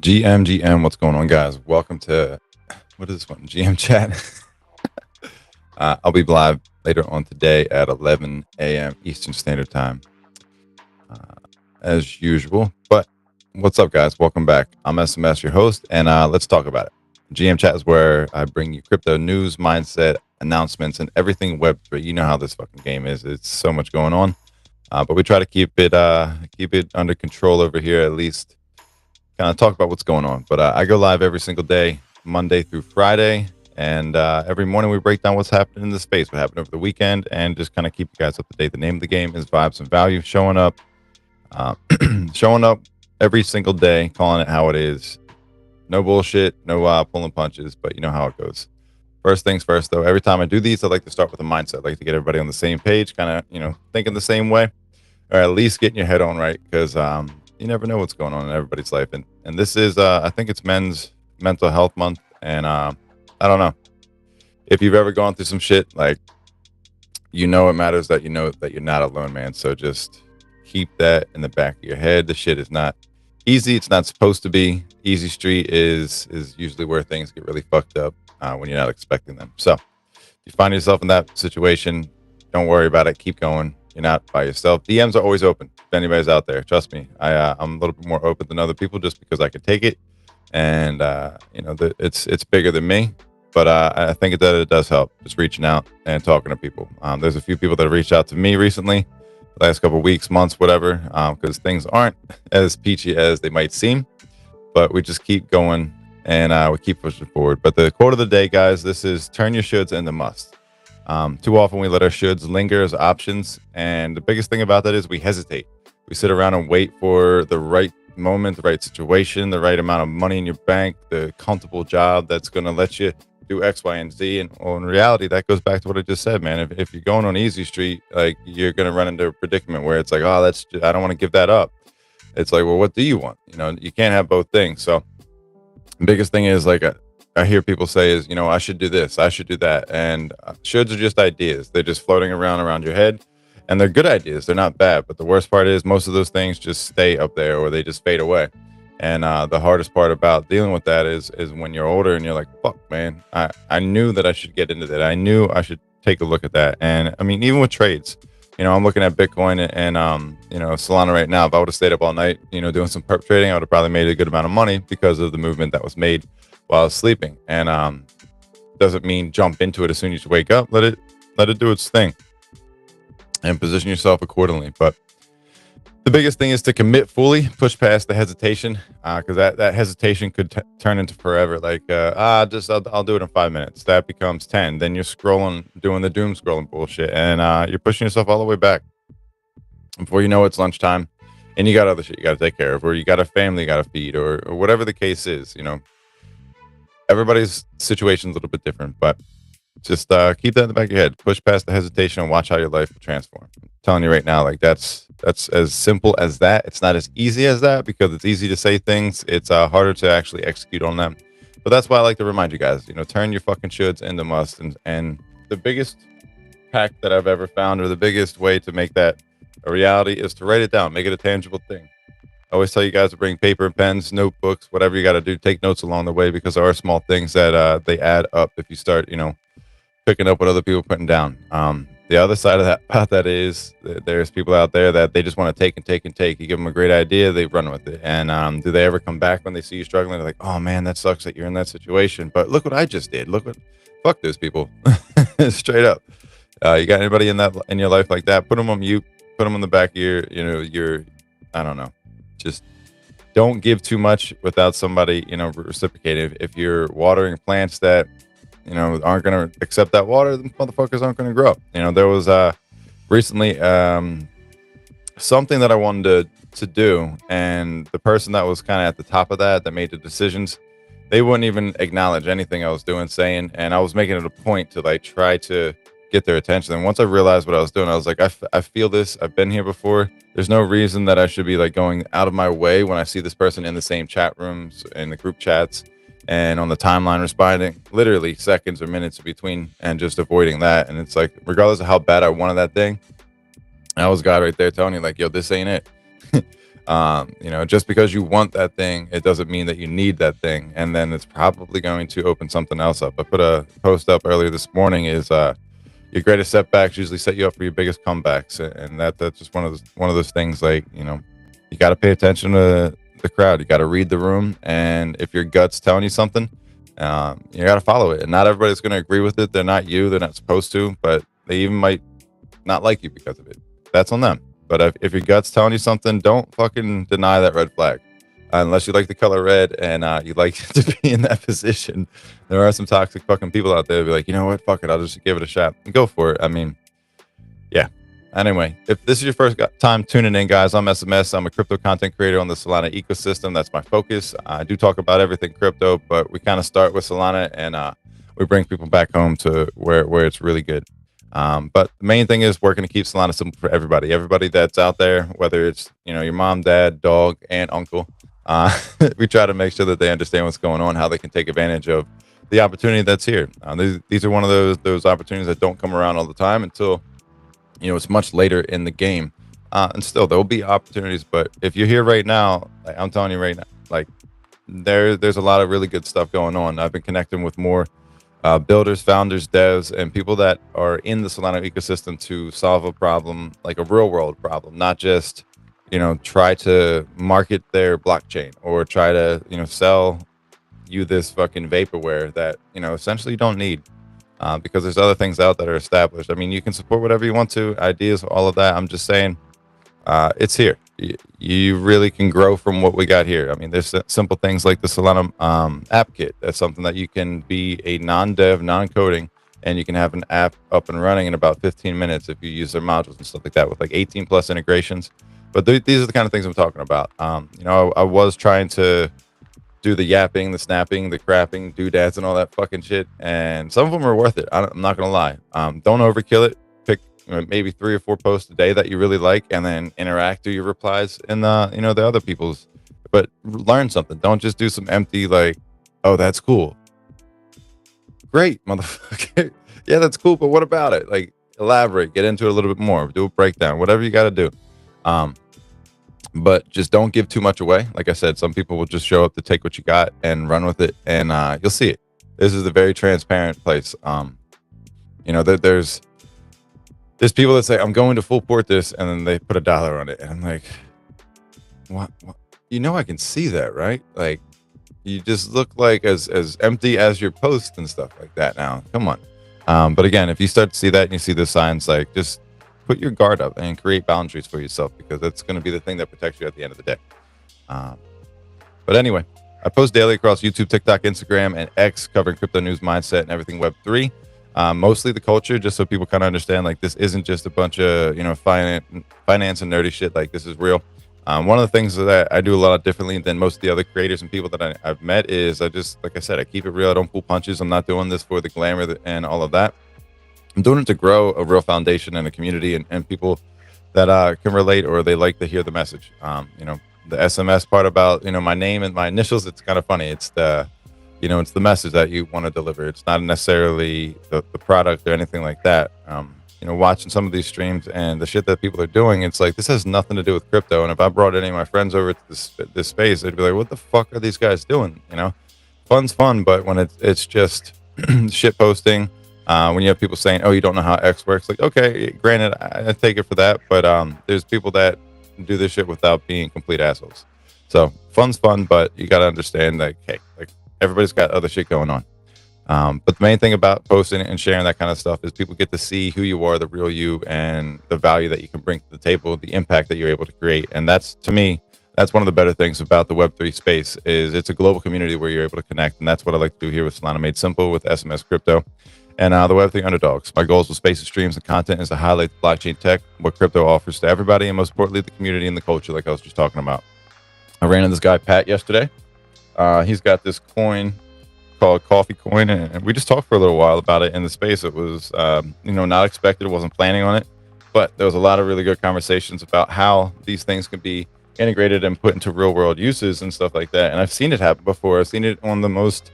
GM, what's going on, guys? Welcome to what is this one? GM chat. I'll be live later on today at 11 a.m. Eastern Standard Time, uh, as usual. But what's up, guys? Welcome back. I'm SMS, your host, and let's talk about it. GM chat is where I bring you crypto news, mindset, announcements, and everything Web3. You know how this fucking game is. It's so much going on, but we try to keep it under control over here, at least. Kind of talk about what's going on. But I go live every single day, Monday through Friday, and every morning we break down what's happening in the space, what happened over the weekend, and just kind of keep you guys up to date. The name of the game is Vibes and Value, showing up every single day, calling it how it is. No bullshit, no pulling punches, but you know how it goes. First things first, though, every time I do these, I like to start with a mindset. I like to get everybody on the same page, kind of, thinking the same way, or at least getting your head on right, because you never know what's going on in everybody's life. And this is, I think it's Men's Mental Health Month. And I don't know if you've ever gone through some shit, like, it matters that that you're not alone, man. So just keep that in the back of your head. The shit is not easy. It's not supposed to be. Easy street is usually where things get really fucked up when you're not expecting them. So if you find yourself in that situation, don't worry about it. Keep going. You're not by yourself. DMs are always open. If anybody's out there, trust me, I'm a little bit more open than other people just because I can take it, and it's bigger than me. But I think that it does help just reaching out and talking to people. There's a few people that have reached out to me recently, the last couple of weeks, months, whatever, because things aren't as peachy as they might seem. But we just keep going and we keep pushing forward. But the quote of the day, guys, this is: turn your shoulds into musts. Too often we let our shoulds linger as options, and the biggest thing about that is we hesitate. We sit around and wait for the right moment, the right situation, the right amount of money in your bank, the comfortable job that's going to let you do X, Y, and Z. And in reality, that goes back to what I just said, man. If you're going on easy street, like, you're going to run into a predicament where it's like, oh, I don't want to give that up. It's like, well, what do you want? You can't have both things. So the biggest thing is, like, I hear people say is, I should do this, I should do that. And shoulds are just ideas. They're just floating around your head. And they're good ideas. They're not bad. But the worst part is most of those things just stay up there or they just fade away. And the hardest part about dealing with that is when you're older and you're like, fuck, man, I knew that I should get into that. I knew I should take a look at that. And I mean, even with trades, I'm looking at Bitcoin and Solana right now. If I would have stayed up all night, doing some perp trading, I would have probably made a good amount of money because of the movement that was made while I was sleeping. And doesn't mean jump into it as soon as you wake up. Let it do its thing and position yourself accordingly. But the biggest thing is to commit fully, push past the hesitation, because that hesitation could turn into forever. Like, I'll do it in 5 minutes. That becomes 10. Then you're scrolling, doing the doom scrolling bullshit, and you're pushing yourself all the way back. Before you know it's lunchtime, and you got other shit you got to take care of, or you got a family you got to feed, or whatever the case is. Everybody's situation's a little bit different, but just keep that in the back of your head. Push past the hesitation and watch how your life will transform. I'm telling you right now, like, that's as simple as that. It's not as easy as that because it's easy to say things. It's harder to actually execute on them. But that's why I like to remind you guys, turn your fucking shoulds into musts. And the biggest hack that I've ever found, or the biggest way to make that a reality, is to write it down, make it a tangible thing. I always tell you guys to bring paper and pens, notebooks, whatever you got to do. Take notes along the way, because there are small things that they add up if you start, picking up what other people are putting down. The other side of that is there's people out there that they just want to take and take and take. You give them a great idea, they run with it. And do they ever come back when they see you struggling? They're like, oh man, that sucks that you're in that situation. But look what I just did. Fuck those people. Straight up. You got anybody in your life like that? Put them on mute. Put them on the back of your I don't know. Just don't give too much without somebody, reciprocating. If you're watering plants that aren't going to accept that water, the motherfuckers aren't going to grow. There was recently something that I wanted to do, and the person that was kind of at the top of that made the decisions, they wouldn't even acknowledge anything I was doing, saying, and I was making it a point to, like, try to get their attention. And once I realized what I was doing, I was like, I feel this. I've been here before. There's no reason that I should be, like, going out of my way when I see this person in the same chat rooms, in the group chats, and on the timeline responding literally seconds or minutes between, and just avoiding that. And it's like, regardless of how bad I wanted that thing, I was God right there telling you, like, yo, this ain't it. Just because you want that thing, it doesn't mean that you need that thing, and then it's probably going to open something else up. I put a post up earlier this morning. Is your greatest setbacks usually set you up for your biggest comebacks, and that's just one of those things. Like, you got to pay attention to the crowd. You got to read the room, and if your gut's telling you something, you got to follow it. And not everybody's going to agree with it. They're not you. They're not supposed to, but they even might not like you because of it. That's on them. But if your gut's telling you something, don't fucking deny that red flag. Unless you like the color red and you like to be in that position. There are some toxic fucking people out there who be like, you know what, fuck it, I'll just give it a shot. Go for it. I mean, yeah. Anyway, if this is your first time tuning in, guys, I'm SMS. I'm a crypto content creator on the Solana ecosystem. That's my focus. I do talk about everything crypto, but we kind of start with Solana, and we bring people back home to where it's really good. But the main thing is working to keep Solana simple for everybody that's out there, whether it's, your mom, dad, dog, aunt, uncle. We try to make sure that they understand what's going on, how they can take advantage of the opportunity that's here. These are one of those opportunities that don't come around all the time until, it's much later in the game. And still, there will be opportunities. But if you're here right now, like, I'm telling you right now, like, there's a lot of really good stuff going on. I've been connecting with more builders, founders, devs, and people that are in the Solana ecosystem to solve a problem, like a real world problem, not just, try to market their blockchain or try to, sell you this fucking vaporware that, essentially you don't need, because there's other things out that are established. I mean, you can support whatever you want to, ideas, all of that. I'm just saying, it's here. You really can grow from what we got here. I mean, there's simple things like the Solana app kit. That's something that you can be a non-dev, non-coding, and you can have an app up and running in about 15 minutes if you use their modules and stuff like that, with like 18 plus integrations. But these are the kind of things I'm talking about. I was trying to do the yapping, the snapping, the crapping, doodads, and all that fucking shit, and some of them are worth it. I'm not gonna lie. Don't overkill it. Maybe 3 or 4 posts a day that you really like, and then interact, do your replies, and the other people's, but learn something. Don't just do some empty, like, oh, that's cool, great, motherfucker. Yeah, that's cool, but what about it? Like, elaborate, get into it a little bit more, do a breakdown, whatever you got to do. But just don't give too much away. Like I said, some people will just show up to take what you got and run with it, and you'll see it. This is a very transparent place. There's people that say, I'm going to full port this, and then they put $1 on it. And I'm like, what? I can see that, right? Like, you just look like as empty as your post and stuff like that now. Come on. But again, if you start to see that and you see the signs, like, just put your guard up and create boundaries for yourself, because that's going to be the thing that protects you at the end of the day. But anyway, I post daily across YouTube, TikTok, Instagram, and X, covering crypto news, mindset, and everything Web3. Mostly the culture, just so people kind of understand, like, this isn't just a bunch of finance and nerdy shit. Like, this is real. One of the things that I do a lot differently than most of the other creators and people that I've met is, like I said, I keep it real. I don't pull punches. I'm not doing this for the glamour and all of that. I'm doing it to grow a real foundation and a community, and people that can relate, or they like to hear the message. The SMS part about my name and my initials, it's kind of funny. It's the it's the message that you want to deliver. It's not necessarily the product or anything like that. Watching some of these streams and the shit that people are doing, it's like, this has nothing to do with crypto. And if I brought any of my friends over to this space, they'd be like, what the fuck are these guys doing? Fun's fun, but when it's just shit posting, when you have people saying, oh, you don't know how X works, like, okay, granted, I take it for that, but there's people that do this shit without being complete assholes. So fun's fun, but you got to understand, like, hey, like, everybody's got other shit going on. But the main thing about posting and sharing that kind of stuff is people get to see who you are, the real you, and the value that you can bring to the table, the impact that you're able to create. And that's, to me, that's one of the better things about the Web3 space, is it's a global community where you're able to connect. And that's what I like to do here with Solana Made Simple, with SMS Crypto, and the Web3 Underdogs. My goals with spaces, streams, and content is to highlight the blockchain tech, what crypto offers to everybody, and most importantly, the community and the culture, like I was just talking about. I ran into this guy, Pat, yesterday. He's got this coin called Coffee Coin, and we just talked for a little while about it in the space. It was, not expected. Wasn't planning on it, but there was a lot of really good conversations about how these things can be integrated and put into real world uses and stuff like that. And I've seen it happen before. I've seen it on the most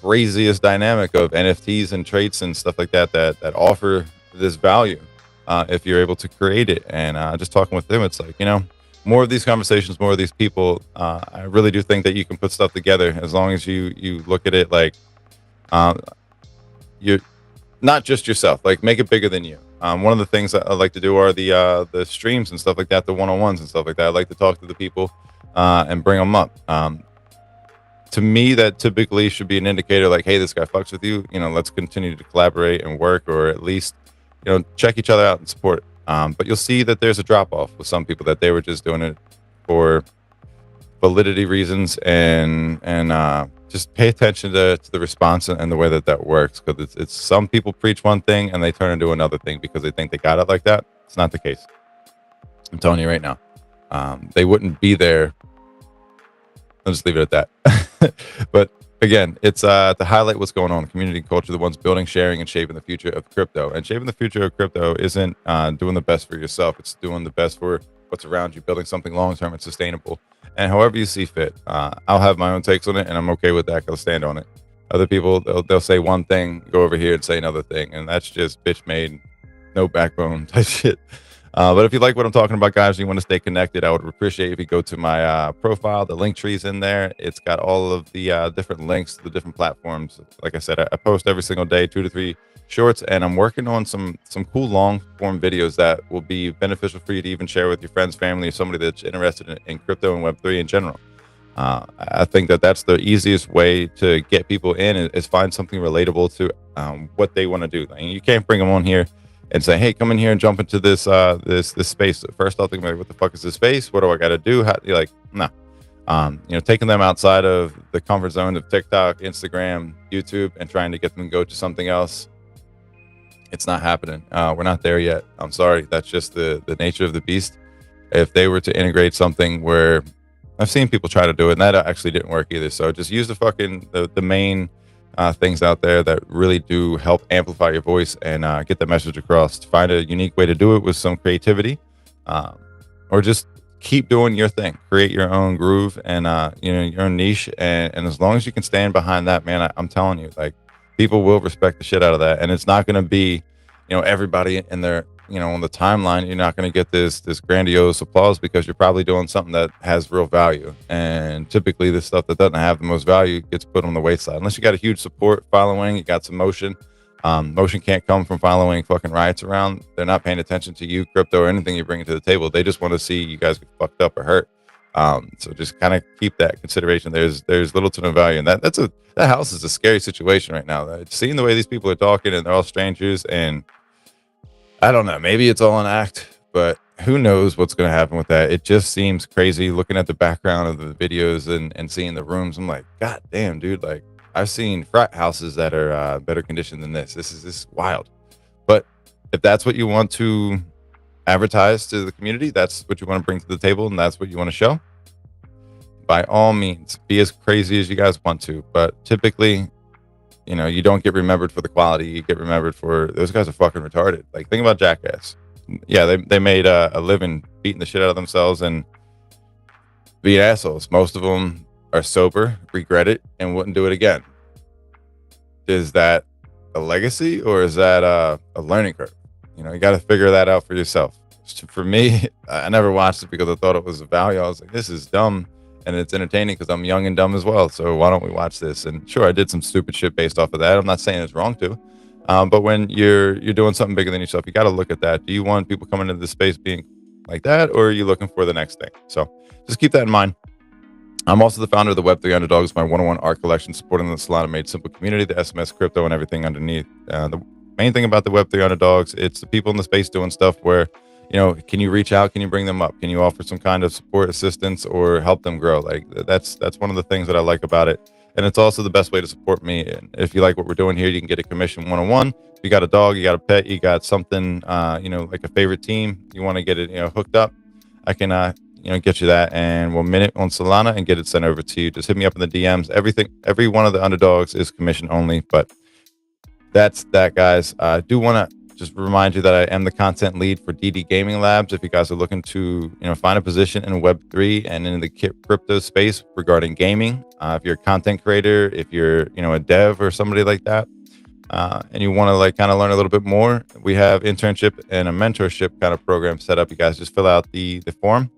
craziest dynamic of NFTs and traits and stuff like that offer this value if you're able to create it. And just talking with them, it's like, more of these conversations, more of these people. I really do think that you can put stuff together as long as you look at it like um, you're not just yourself. Like make it bigger than you. One of the things that I like to do are the streams and stuff like that, the one-on-ones and stuff like that. I like to talk to the people and bring them up. To me, that typically should be an indicator like, hey, this guy fucks with you. You know, let's continue to collaborate and work, or at least, you know, check each other out and support. But you'll see that there's a drop off with some people that they were just doing it for validity reasons, and just pay attention to the response and the way that works, because it's some people preach one thing and they turn into another thing because they think they got it like that. It's not the case. I'm telling you right now. They wouldn't be there. I'll just leave it at that. But again, it's to highlight what's going on in community culture, the ones building, sharing, and shaping the future of crypto. And shaping the future of crypto isn't doing the best for yourself. It's doing the best for what's around you, building something long-term and sustainable. And however you see fit. I'll have my own takes on it, and I'm okay with that. I'll stand on it. Other people, they'll say one thing, go over here and say another thing. And that's just bitch made, no backbone type shit. But if you like what I'm talking about, guys, and you want to stay connected, I would appreciate if you go to my profile. The link tree's in there. It's got all of the different links to the different platforms. Like I said, I post every single day, 2 to 3 shorts, and I'm working on some cool long form videos that will be beneficial for you to even share with your friends, family, or somebody that's interested in crypto and Web3 in general. I think that that's the easiest way to get people in is find something relatable to what they want to do. I mean, you can't bring them on here and say, hey, come in here and jump into this this space. First, I'll think about what the fuck is this space? What do I got to do? You're like, no. You know, taking them outside of the comfort zone of TikTok, Instagram, YouTube, and trying to get them to go to something else. It's not happening. We're not there yet. I'm sorry. That's just the nature of the beast. If they were to integrate something where I've seen people try to do it, and that actually didn't work either. So just use the main things out there that really do help amplify your voice and get the message across. Find a unique way to do it with some creativity, or just keep doing your thing. Create your own groove and you know, your own niche. And as long as you can stand behind that, man, I'm telling you, like, people will respect the shit out of that. And it's not going to be, you know, everybody in their, you know, on the timeline. You're not going to get this grandiose applause because you're probably doing something that has real value. And typically the stuff that doesn't have the most value gets put on the wayside. Unless you got a huge support following, you got some motion. Motion can't come from following fucking riots around. They're not paying attention to you, crypto, or anything you bring to the table. They just want to see you guys get fucked up or hurt. So just kind of keep that consideration. There's little to no value, and that house is a scary situation right now. Seeing the way these people are talking, and they're all strangers, and I don't know, maybe it's all an act, but who knows what's going to happen with that. It just seems crazy looking at the background of the videos and seeing the rooms. I'm like, God damn, dude, like, I've seen frat houses that are better conditioned than this. This is wild. But if that's what you want to advertise to the community, that's what you want to bring to the table, and that's what you want to show, by all means, be as crazy as you guys want to. But typically, you know, you don't get remembered for the quality. You get remembered for, those guys are fucking retarded. Like, think about Jackass. Yeah, they made a living beating the shit out of themselves and being assholes. Most of them are sober, regret it, and wouldn't do it again. Is that a legacy, or is that a learning curve? You know, you got to figure that out for yourself. For me, I never watched it because I thought it was of value. I was like, this is dumb, and it's entertaining because I'm young and dumb as well. So why don't we watch this? And sure, I did some stupid shit based off of that. I'm not saying it's wrong to, but when you're doing something bigger than yourself, you got to look at that. Do you want people coming into the space being like that, or are you looking for the next thing? So just keep that in mind. I'm also the founder of the Web3 Underdogs, my one-on-one art collection supporting the Solana Made Simple community, the SMS crypto, and everything underneath. The main thing about the Web3 Underdogs, it's the people in the space doing stuff where, you know, can you reach out? Can you bring them up? Can you offer some kind of support, assistance, or help them grow? Like, that's one of the things that I like about it. And it's also the best way to support me. And if you like what we're doing here, you can get a commission one-on-one. If you got a dog, you got a pet, you got something, you know, like a favorite team, you want to get it, you know, hooked up, I can, you know, get you that, and we'll mint it on Solana and get it sent over to you. Just hit me up in the DMs. Every one of the underdogs is commission only, but that's that, guys. I do want to just remind you that I am the content lead for DD Gaming Labs. If you guys are looking to, you know, find a position in Web3 and in the crypto space regarding gaming, if you're a content creator, if you're, you know, a dev or somebody like that, and you want to like kind of learn a little bit more, we have internship and a mentorship kind of program set up. You guys just fill out the form.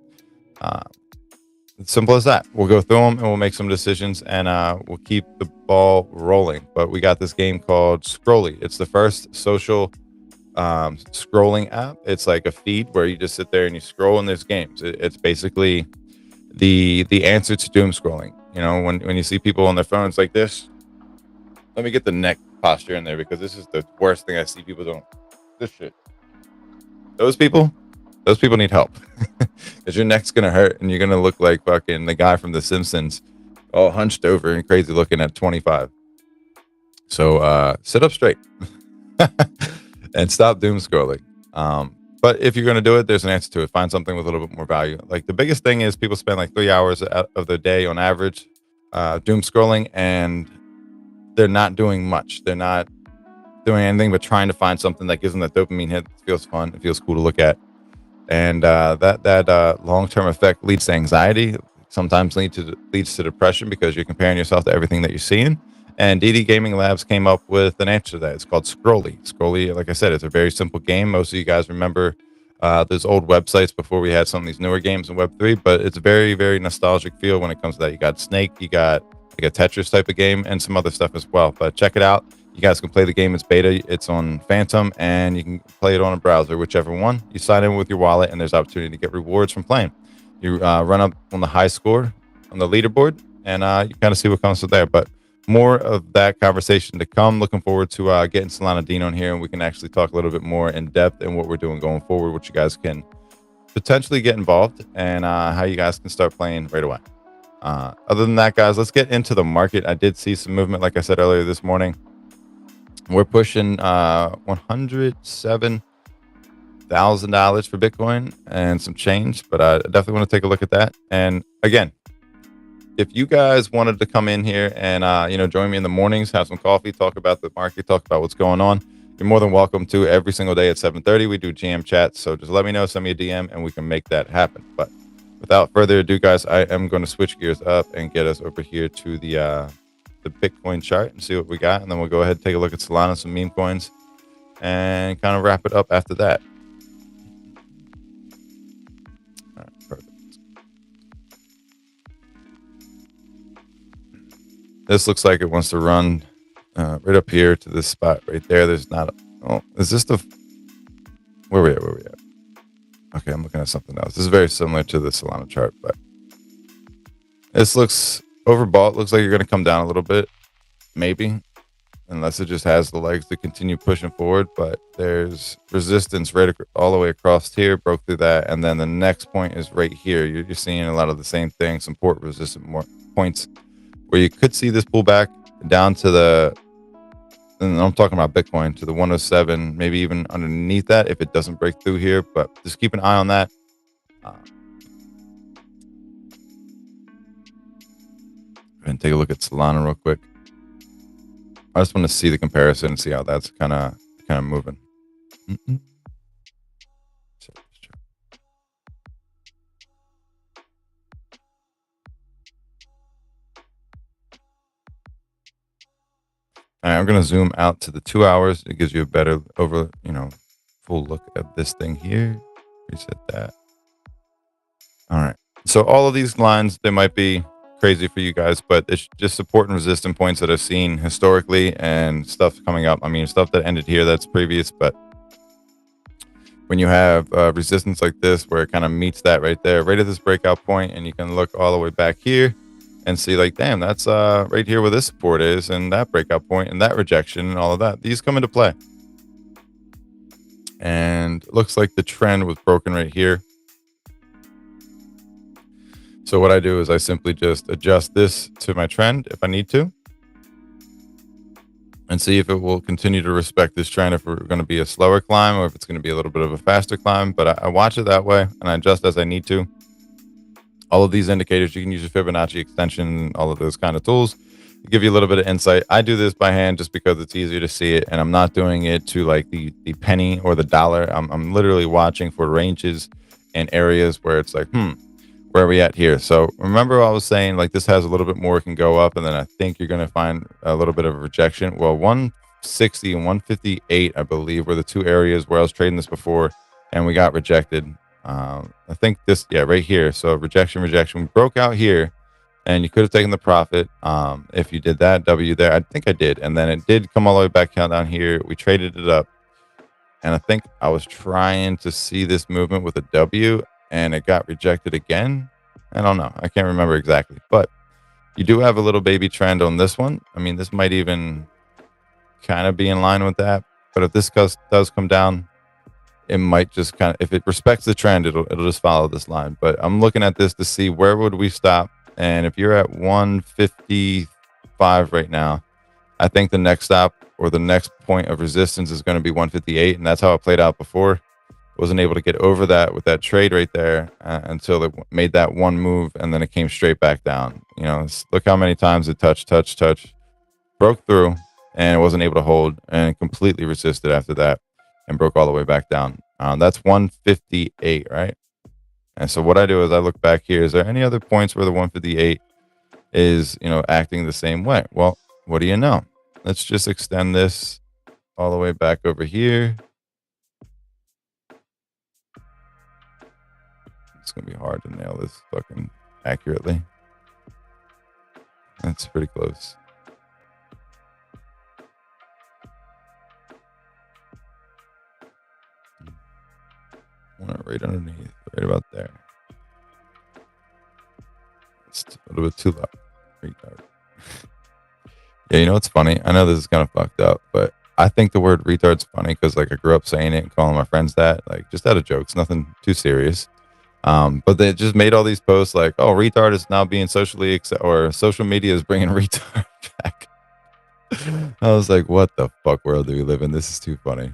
It's simple as that. We'll go through them and we'll make some decisions, and we'll keep the ball rolling. But we got this game called Scrolly. It's the first social scrolling app. It's like a feed where you just sit there and you scroll, and there's games. It's basically the answer to doom scrolling. You know, when you see people on their phones like this. Let me get the neck posture in there, because this is the worst thing I see people doing. This shit. Those people need help, because your neck's gonna hurt and you're gonna look like fucking the guy from The Simpsons, all hunched over and crazy looking at 25. So sit up straight and stop doom scrolling. But if you're gonna do it, there's an answer to it. Find something with a little bit more value. Like, the biggest thing is people spend like 3 hours of their day on average doom scrolling, and they're not doing much. They're not doing anything but trying to find something that gives them that dopamine hit. It feels fun. It feels cool to look at. And that long-term effect leads to anxiety, sometimes leads to depression, because you're comparing yourself to everything that you're seeing. And DD Gaming Labs came up with an answer to that. It's called Scrolly. Scrolly, like I said, it's a very simple game. Most of you guys remember those old websites before we had some of these newer games in Web3, but it's a very, very nostalgic feel when it comes to that. You got Snake, you got like a Tetris type of game, and some other stuff as well. But check it out. You guys can play the game. It's beta. It's on Phantom, and you can play it on a browser, whichever one. You sign in with your wallet, and there's opportunity to get rewards from playing. You run up on the high score on the leaderboard, and you kind of see what comes from there. But more of that conversation to come. Looking forward to getting Solana Dean on here, and we can actually talk a little bit more in depth and what we're doing going forward, what you guys can potentially get involved, and how you guys can start playing right away. Other than that, guys, let's get into the market. I did see some movement, like I said earlier this morning. We're pushing $107,000 for Bitcoin and some change, but I definitely want to take a look at that. And again, if you guys wanted to come in here and join me in the mornings, have some coffee, talk about the market, talk about what's going on, you're more than welcome to. Every single day at 7:30 we do GM chats, so just let me know, send me a DM, and we can make that happen. But without further ado, guys, I am going to switch gears up and get us over here to the Bitcoin chart and see what we got, and then we'll go ahead and take a look at Solana, some meme coins, and kind of wrap it up after that. All right, perfect. This looks like it wants to run right up here to this spot right there. There's not is this the where we at? Okay, I'm looking at something else. This is very similar to the Solana chart, but this looks overbought. Looks like you're going to come down a little bit, maybe, unless it just has the legs to continue pushing forward. But there's resistance right all the way across here, broke through that, and then the next point is right here. You're seeing a lot of the same thing, support resistant points, where you could see this pull back down to the, and I'm talking about Bitcoin, to the 107, maybe even underneath that if it doesn't break through here. But just keep an eye on that. And take a look at Solana real quick. I just want to see the comparison and see how that's kind of moving. All right, I'm going to zoom out to the 2 hours. It gives you a better full look at this thing here. Reset that. All right. So all of these lines, they might be crazy for you guys, but it's just support and resistance points that I've seen historically, and stuff coming up. I mean, stuff that ended here that's previous, but when you have resistance like this, where it kind of meets that right there, right at this breakout point, and you can look all the way back here and see, like, damn, that's right here where this support is, and that breakout point, and that rejection, and all of that. These come into play. And it looks like the trend was broken right here. So what I do is I simply just adjust this to my trend if I need to, and see if it will continue to respect this trend, if we're going to be a slower climb or if it's going to be a little bit of a faster climb. But I watch it that way, and I adjust as I need to. All of these indicators, you can use your Fibonacci extension, all of those kind of tools to give you a little bit of insight. I do this by hand just because it's easier to see it, and I'm not doing it to like the penny or the dollar. I'm literally watching for ranges and areas where it's like, where are we at here? So remember I was saying, like, this has a little bit more, it can go up, and then I think you're going to find a little bit of a rejection. Well, 160 and 158, I believe, were the two areas where I was trading this before, and we got rejected. I think this, yeah, right here. So rejection, rejection. We broke out here, and you could have taken the profit if you did that W there. I think I did, and then it did come all the way back down here. We traded it up, and I think I was trying to see this movement with a W, and it got rejected again. I don't know. I can't remember exactly, but you do have a little baby trend on this one. I mean, this might even kind of be in line with that. But if this does come down, it might just kind of, if it respects the trend, it'll just follow this line. But I'm looking at this to see where would we stop. And if you're at 155 right now, I think the next stop or the next point of resistance is going to be 158, and that's how it played out before. Wasn't able to get over that with that trade right there until it made that one move, and then it came straight back down. You know, look how many times it touched, broke through, and it wasn't able to hold, and completely resisted after that, and broke all the way back down. That's 158, right? And so what I do is I look back here. Is there any other points where the 158 is, you know, acting the same way? Well, what do you know? Let's just extend this all the way back over here. It's going to be hard to nail this fucking accurately. That's pretty close. Right underneath, right about there. It's a little bit too low. Retard. Yeah, you know what's funny? I know this is kind of fucked up, but I think the word retard's funny because like I grew up saying it and calling my friends that, like just out of jokes, nothing too serious. But they just made all these posts like, "Oh, retard is now being socially or social media is bringing retard back." I was like, "What the fuck world do we live in? This is too funny."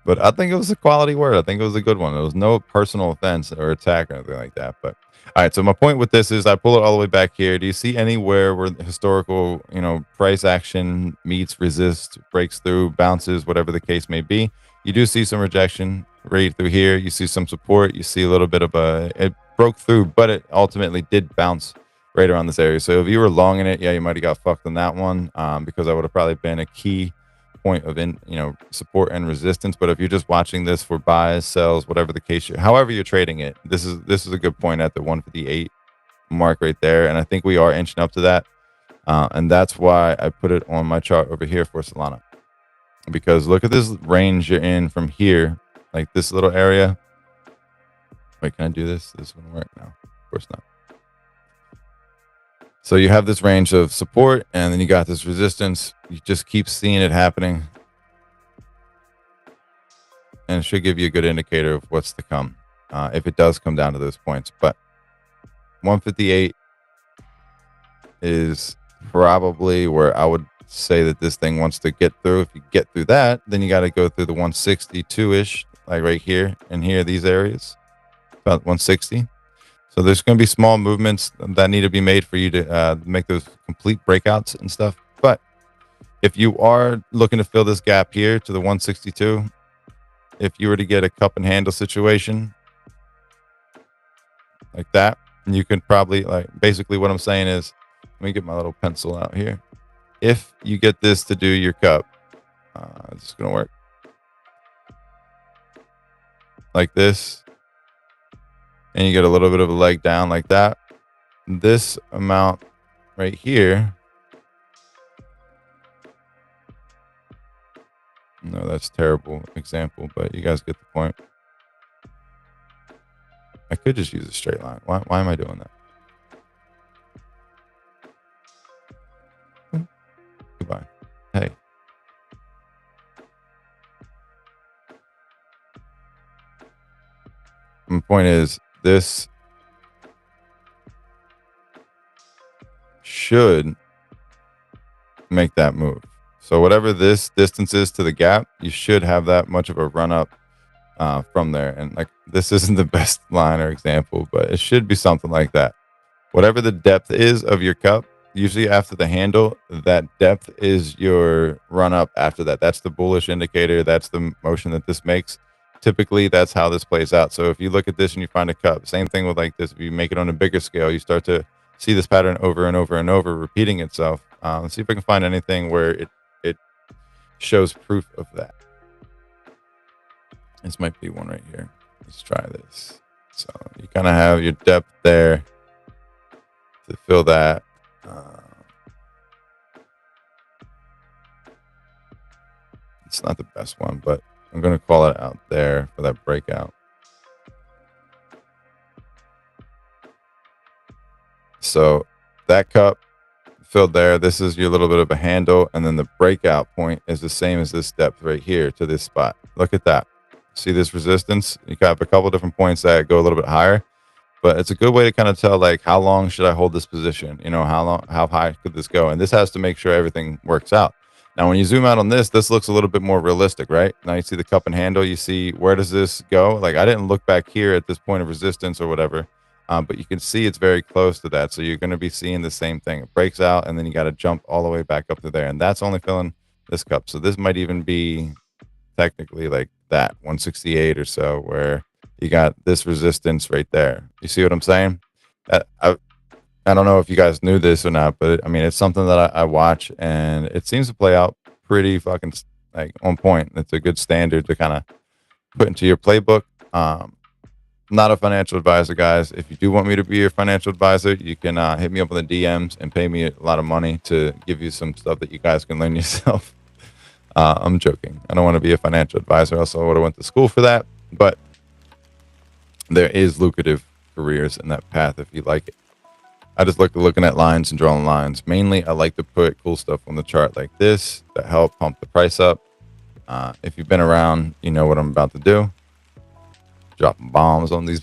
But I think it was a quality word. I think it was a good one. There was no personal offense or attack or anything like that. But all right, so my point with this is I pull it all the way back here. Do you see anywhere where the historical, you know, price action meets, resist, breaks through, bounces, whatever the case may be? You do see some rejection right through here. You see some support. You see a little bit of it broke through, but it ultimately did bounce right around this area. So if you were long in it, yeah, you might have got fucked on that one because that would have probably been a key point of support and resistance. But if you're just watching this for buys, sells, whatever the case, however you're trading it, this is a good point at the 158 mark right there, and I think we are inching up to that, and that's why I put it on my chart over here for Solana, because look at this range you're in from here, like this little area. Wait, can I do this? This wouldn't work now. Of course not. So you have this range of support, and then you got this resistance. You just keep seeing it happening, and it should give you a good indicator of what's to come if it does come down to those points. But 158 is probably where I would say that this thing wants to get through. If you get through that, then you got to go through the 162-ish, like right here and here, these areas, about 160. So there's going to be small movements that need to be made for you to make those complete breakouts and stuff. But if you are looking to fill this gap here to the 162, if you were to get a cup and handle situation like that, you can probably, like, basically what I'm saying is, let me get my little pencil out here. If you get this to do your cup, it's going to work like this, and you get a little bit of a leg down like that. This amount right here, no, that's a terrible example, but you guys get the point. I could just use a straight line. Why am I doing that? Goodbye. Hey. My point is, this should make that move. So whatever this distance is to the gap, you should have that much of a run up from there. And like, this isn't the best line or example, but it should be something like that. Whatever the depth is of your cup, usually after the handle, that depth is your run up after that. That's the bullish indicator. That's the motion that this makes. Typically, that's how this plays out. So if you look at this and you find a cup, same thing with like this. If you make it on a bigger scale, you start to see this pattern over and over and over repeating itself. Let's see if I can find anything where it shows proof of that. This might be one right here. Let's try this. So you kind of have your depth there to fill that. It's not the best one, but I'm going to call it out there for that breakout. So that cup filled there. This is your little bit of a handle. And then the breakout point is the same as this depth right here to this spot. Look at that. See this resistance? You have a couple different points that go a little bit higher, but it's a good way to kind of tell, like, how long should I hold this position? You know, how high could this go? And this has to make sure everything works out. Now, when you zoom out on this looks a little bit more realistic, right? Now you see the cup and handle. You see, where does this go? Like, I didn't look back here at this point of resistance or whatever, but you can see it's very close to that. So you're going to be seeing the same thing. It breaks out, and then you got to jump all the way back up to there. And that's only filling this cup. So this might even be technically like that 168 or so, where you got this resistance right there. You see what I'm saying? I don't know if you guys knew this or not, but I mean, it's something that I watch, and it seems to play out pretty fucking like on point. It's a good standard to kind of put into your playbook. Not a financial advisor, guys. If you do want me to be your financial advisor, you can hit me up on the DMs and pay me a lot of money to give you some stuff that you guys can learn yourself. I'm joking. I don't want to be a financial advisor. Also, I would have went to school for that, but there is lucrative careers in that path if you like it. I just looking at lines and drawing lines. Mainly, I like to put cool stuff on the chart like this to help pump the price up. If you've been around, you know what I'm about to do. Dropping bombs on these.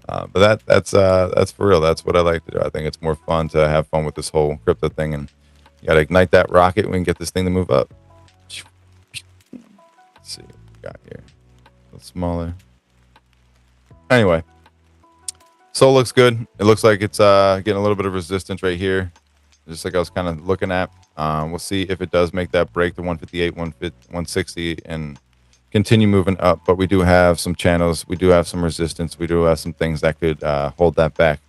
But that's for real. That's what I like to do. I think it's more fun to have fun with this whole crypto thing, and you got to ignite that rocket. We can get this thing to move up. Let's see what we got here. A little smaller. Anyway. Sol looks good. It looks like it's getting a little bit of resistance right here, just like I was kind of looking at. We'll see if it does make that break to 158, 160, and continue moving up. But we do have some channels. We do have some resistance. We do have some things that could hold that back.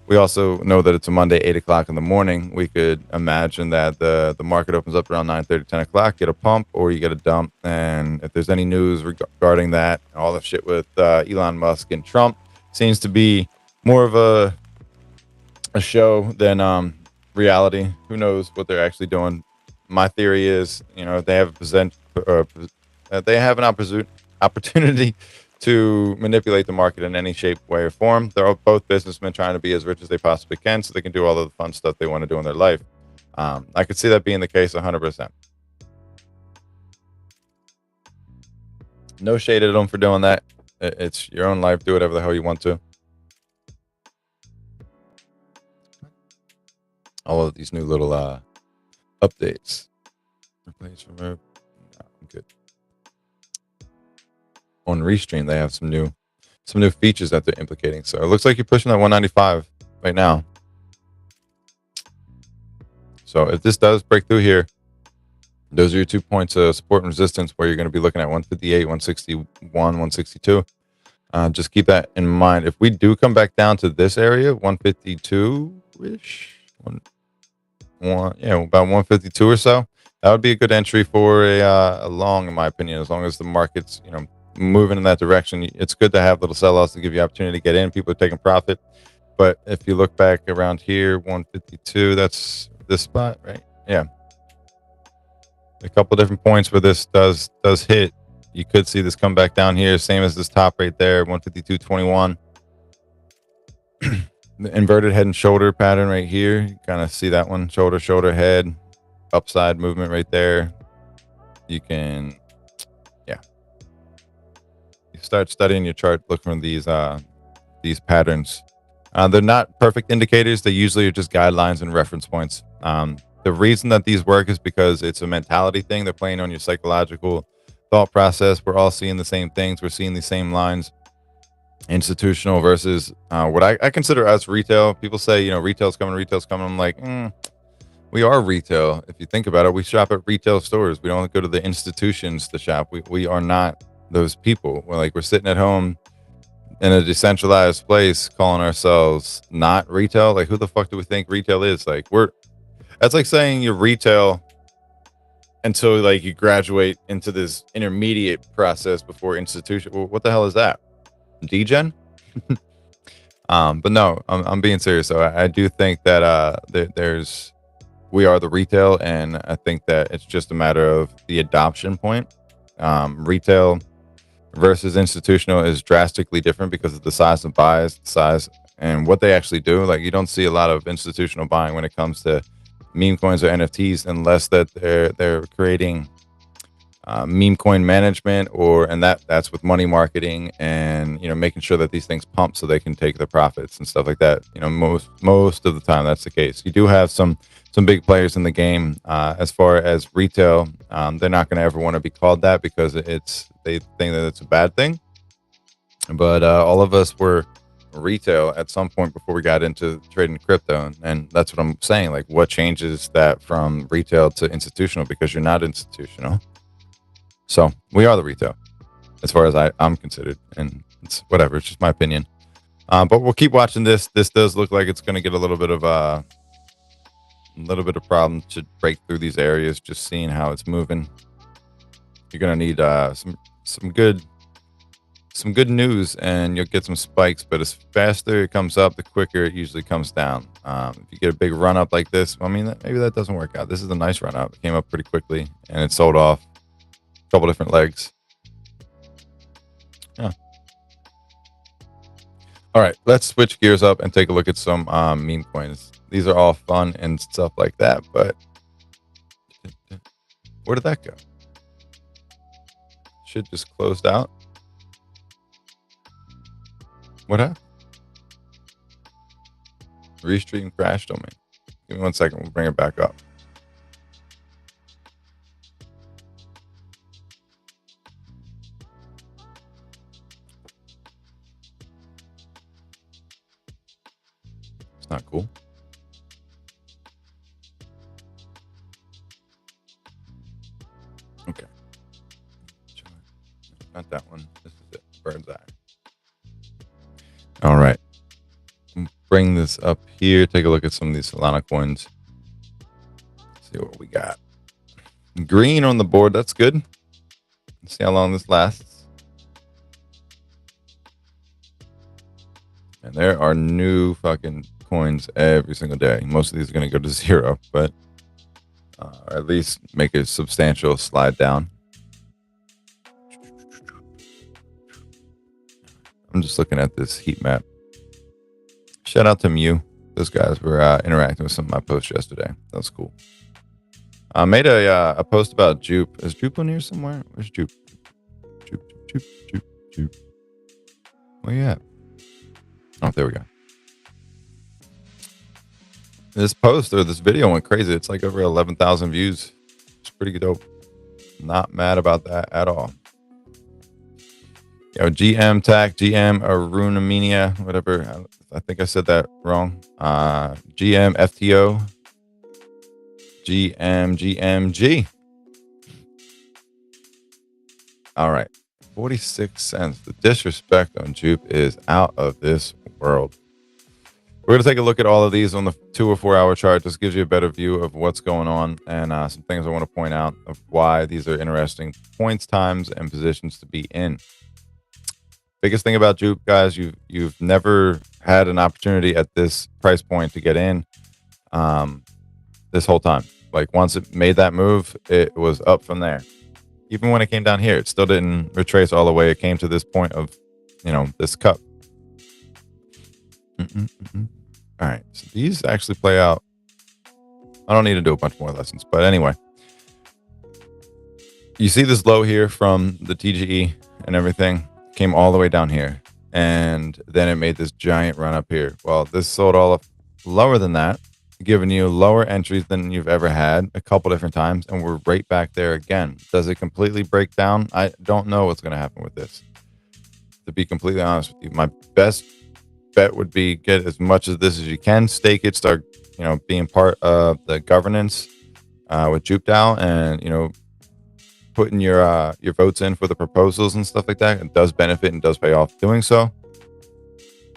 We also know that it's a Monday, 8 o'clock in the morning. We could imagine that the market opens up around 9:30, 10 o'clock, get a pump, or you get a dump. And if there's any news regarding that, all the shit with Elon Musk and Trump seems to be more of a show than reality. Who knows what they're actually doing? My theory is, you know, they have an opportunity to manipulate the market in any shape, way, or form. They're both businessmen trying to be as rich as they possibly can, so they can do all of the fun stuff they want to do in their life. I could see that being the case 100%. No shade at them for doing that. It's your own life. Do whatever the hell you want to. All of these new little updates. Replace, remove. No, I'm good. On Restream, they have some new features that they're implicating. So it looks like you're pushing that 195 right now. So if this does break through here, those are your 2 points of support and resistance, where you're going to be looking at 158, 161, 162. Just keep that in mind. If we do come back down to this area, 152-ish, about 152 or so, that would be a good entry for a long, in my opinion. As long as the market's, you know, moving in that direction, it's good to have little sell-offs to give you opportunity to get in. People are taking profit. But if you look back around here, 152, that's this spot, right? Yeah. A couple different points where this does hit. You could see this come back down here, same as this top right there, 152.21. The inverted head and shoulder pattern right here. You kind of see that one, shoulder, head, upside movement right there. You can, yeah. You start studying your chart, look for these patterns. They're not perfect indicators. They usually are just guidelines and reference points. The reason that these work is because it's a mentality thing. They're playing on your psychological thought process. We're all seeing the same things. We're seeing these same lines. Institutional versus what I consider us retail. People say, you know, retail's coming. I'm like, we are retail. If you think about it, we shop at retail stores. We don't go to the institutions to shop. We are not those people. We're sitting at home in a decentralized place calling ourselves not retail. Like, who the fuck do we think retail is? Like, that's like saying you're retail until like you graduate into this intermediate process before institution. Well, what the hell is that? degen. But no, I'm being serious. So I do think that there's we are the retail, and I think that it's just a matter of the adoption point. Retail versus institutional is drastically different because of the size of buys, the size, and what they actually do. Like you don't see a lot of institutional buying when it comes to meme coins or NFTs, unless that they're creating meme coin management, and that's with money marketing, and making sure that these things pump so they can take the profits and stuff like that. Most of the time that's the case. You do have some big players in the game. As far as retail, they're not going to ever want to be called that because they think that it's a bad thing. But all of us were retail at some point before we got into trading crypto, and that's what I'm saying. Like, what changes that from retail to institutional? Because you're not institutional. So we are the retail, as far as I'm considered, and it's whatever. It's just my opinion. But we'll keep watching this. This does look like it's going to get a little bit of problem to break through these areas. Just seeing how it's moving, you're going to need some good news, and you'll get some spikes. But as faster it comes up, the quicker it usually comes down. If you get a big run up like this, I mean, maybe that doesn't work out. This is a nice run up. It came up pretty quickly, and it sold off. Couple different legs. Yeah. All right, let's switch gears up and take a look at some meme coins. These are all fun and stuff like that, but where did that go? Shit just closed out. What happened? Restream crashed on me. Give me 1 second. We'll bring it back up. It's not cool. Okay. Not that one. This is it. Bird's eye. All right. Bring this up here. Take a look at some of these Solana coins. See what we got. Green on the board. That's good. Let's see how long this lasts. And there are new fucking coins every single day. Most of these are going to go to zero, but or at least make a substantial slide down. I'm just looking at this heat map. Shout out to Mew. Those guys were interacting with some of my posts yesterday. That was cool. I made a post about Jupe. Is Jupe on here somewhere? Where's Jupe? Jupe. Where you at? Oh, there we go. This post or this video went crazy. It's like over 11,000 views. It's pretty dope. Not mad about that at all. GM TAC, GM Arunamenia, whatever. I think I said that wrong. GM FTO, GMG. All right. 46 cents. The disrespect on Jupe is out of this world. We're going to take a look at all of these on the 2 or 4 hour chart. This gives you a better view of what's going on, and some things I want to point out of why these are interesting points, times, and positions to be in. Biggest thing about Jupe, guys, you've never had an opportunity at this price point to get in this whole time. Like, once it made that move, it was up from there. Even when it came down here, it still didn't retrace all the way. It came to this point of, this cup. All right, so these actually play out. I don't need to do a bunch more lessons, but anyway, you see this low here from the TGE and everything came all the way down here, and then it made this giant run up here. Well, this sold all up lower than that, giving you lower entries than you've ever had a couple different times, and we're right back there again. Does it completely break down? I don't know what's going to happen with this. To be completely honest with you, my best bet would be get as much of this as you can, stake it, start being part of the governance with JupeDAO, and putting your votes in for the proposals and stuff like that. It does benefit and does pay off doing so.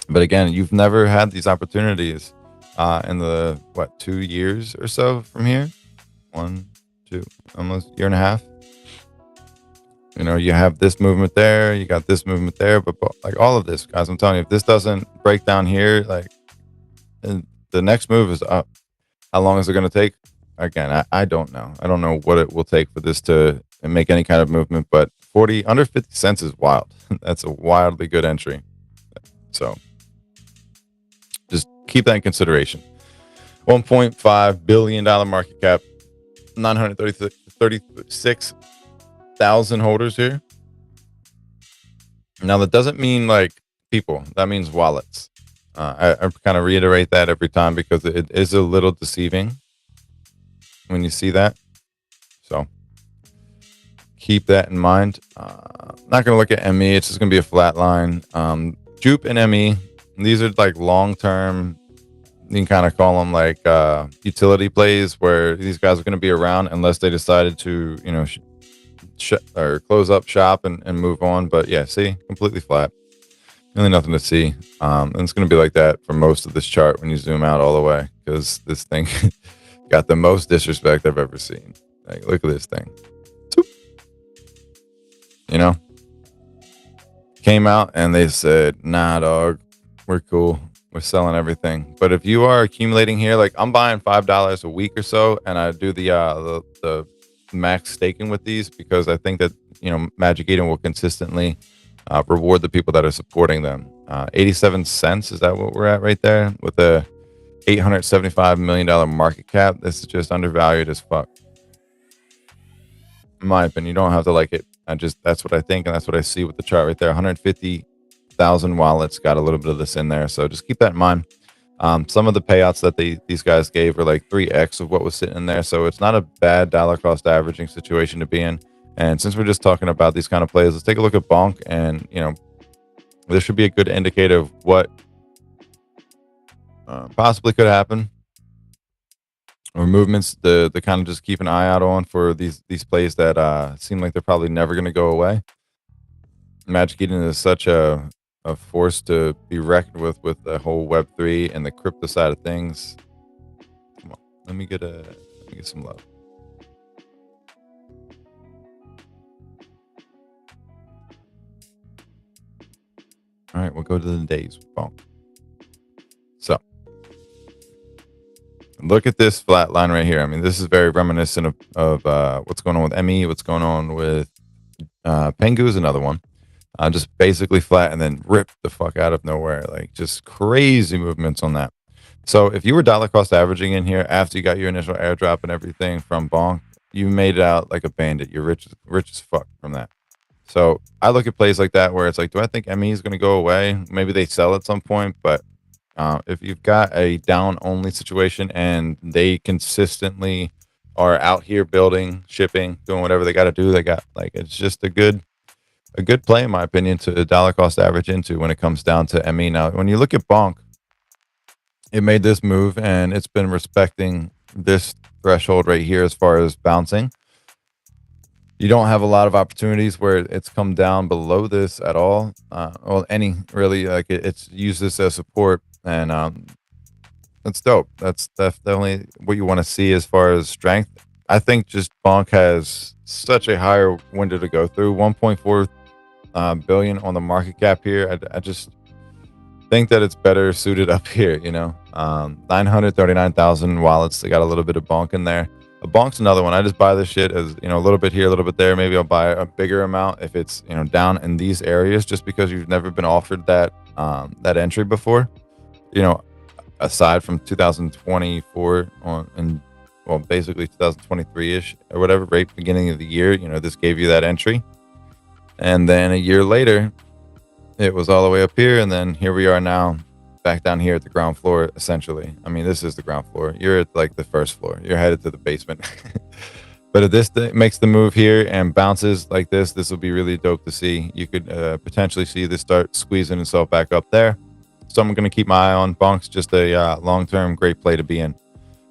But again, you've never had these opportunities in the 2 years or so from here. 1, 2, almost year and a half. You know, you have this movement there, you got this movement there, but like all of this, guys, I'm telling you, if this doesn't break down here, like the next move is up. How long is it going to take? Again, I don't know. I don't know what it will take for this to make any kind of movement, but 40 under 50 cents is wild. That's a wildly good entry. So just keep that in consideration. $1.5 billion market cap, 936,000 holders here. Now, that doesn't mean like people, that means wallets. I kind of reiterate that every time because it is a little deceiving when you see that. So keep that in mind. Not going to look at ME. It's just going to be a flat line. Jupe and ME, these are like long-term, you can kind of call them like utility plays where these guys are going to be around unless they decided to, you know, or close up shop and move on. But yeah, see, completely flat. Really nothing to see. And it's going to be like that for most of this chart when you zoom out all the way because this thing got the most disrespect I've ever seen. Like, look at this thing. You know? Came out and they said, nah, dog, we're cool. We're selling everything. But if you are accumulating here, like I'm buying $5 a week or so, and I do the max staking with these because I think that, you know, Magic Eden will consistently reward the people that are supporting them. 87 cents, is that what we're at right there? With a $875 million market cap. This is just undervalued as fuck. In my opinion, you don't have to like it. That's what I think, and that's what I see with the chart right there. 150,000 wallets got a little bit of this in there, so just keep that in mind. Some of the payouts that these guys gave were like 3x of what was sitting in there, so it's not a bad dollar cost averaging situation to be in. And since we're just talking about these kind of plays, let's take a look at Bonk, and you know, this should be a good indicator of what possibly could happen, or movements to kind of just keep an eye out on for these plays that seem like they're probably never going to go away. Magic Eden is such a force to be reckoned with the whole Web3 and the crypto side of things. Come on, let me get some love. All right, we'll go to the days with Bonk. So look at this flat line right here. I mean, this is very reminiscent of what's going on with ME, what's going on with Pengu is another one. Just basically flat and then ripped the fuck out of nowhere. Like just crazy movements on that. So if you were dollar cost averaging in here after you got your initial airdrop and everything from Bonk, you made it out like a bandit. You're rich as fuck from that. So I look at plays like that where it's like, do I think ME is going to go away? Maybe they sell at some point, but if you've got a down only situation and they consistently are out here building, shipping, doing whatever they got to do, they got like, it's just a good play in my opinion to dollar cost average into when it comes down to ME. Now, when you look at Bonk, it made this move and it's been respecting this threshold right here as far as bouncing. You don't have a lot of opportunities where it's come down below this at all. Well, any really, like it's used this as support, and that's dope. That's definitely what you want to see as far as strength. I think just Bonk has such a higher window to go through. 1.4 billion on the market cap here. I just think that it's better suited up here. You know, 939,000 wallets. They got a little bit of Bonk in there. A Bonk's another one. I just buy this shit as, you know, a little bit here, a little bit there. Maybe I'll buy a bigger amount if it's, you know, down in these areas, just because you've never been offered that that entry before. You know, aside from 2024 on, and well, basically 2023-ish or whatever, right beginning of the year, you know, this gave you that entry. And then a year later, it was all the way up here, and then here we are now, back down here at the ground floor, essentially. I mean, this is the ground floor. You're at like the first floor. You're headed to the basement. But if this makes the move here and bounces like this will be really dope to see. You could potentially see this start squeezing itself back up there. So I'm going to keep my eye on. Bonk's just a long-term great play to be in.